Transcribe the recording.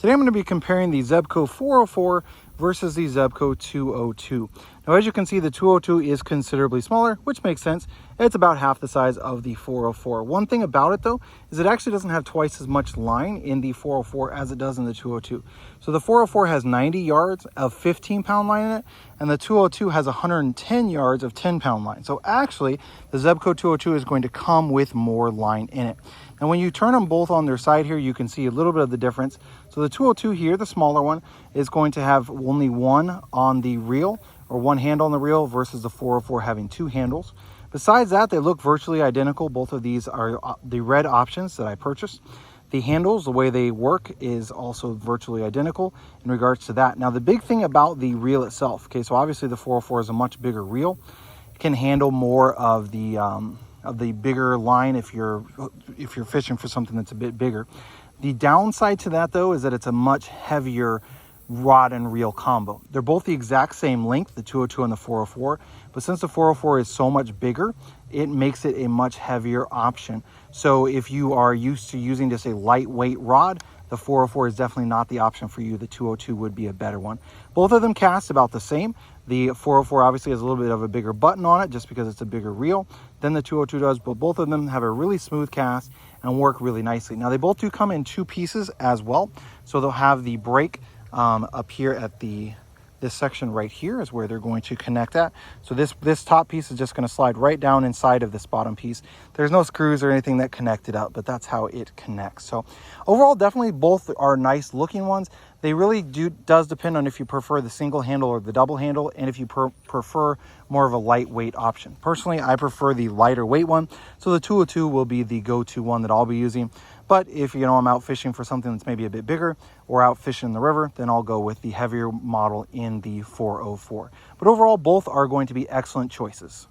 Today I'm going to be comparing the Zebco 404 versus the Zebco 202. Now as you can see, the 202 is considerably smaller, which makes sense. It's about half the size of the 404. One thing about it though is it actually doesn't have twice as much line in the 404 as it does in the 202. So the 404 has 90 yards of 15-pound line in it, and the 202 has 110 yards of 10-pound line. So actually the Zebco 202 is going to come with more line in it. And when you turn them both on their side here, you can see a little bit of the difference. So the 202 here, the smaller one, is going to have only one on the reel, or one handle on the reel, versus the 404 having two handles. Besides that, they look virtually identical. Both of these are the red options that I purchased. The handles, the way they work, is also virtually identical in regards to that. Now, the big thing about the reel itself, okay, so obviously the 404 is a much bigger reel. It can handle more of the bigger line if you're fishing for something that's a bit bigger. The downside to that though is that it's a much heavier rod and reel combo. They're both the exact same length, the 202 and the 404, but since the 404 is so much bigger, it makes it a much heavier option. So if you are used to using just a lightweight rod, the 404 is definitely not the option for you. The 202 would be a better one. Both of them cast about the same. The 404 obviously has a little bit of a bigger button on it just because it's a bigger reel than the 202 does, but both of them have a really smooth cast and work really nicely. Now they both do come in two pieces as well. So they'll have the brake up here at this section right here is where they're going to connect at. So this top piece is just going to slide right down inside of this bottom piece. There's no screws or anything that connect it up, but that's how it connects. So overall, definitely both are nice looking ones. They really does depend on if you prefer the single handle or the double handle, and if you prefer more of a lightweight option. Personally, I prefer the lighter weight one, so the 202 will be the go-to one that I'll be using. But if I'm out fishing for something that's maybe a bit bigger, or out fishing in the river, then I'll go with the heavier model in the 404. But overall, both are going to be excellent choices.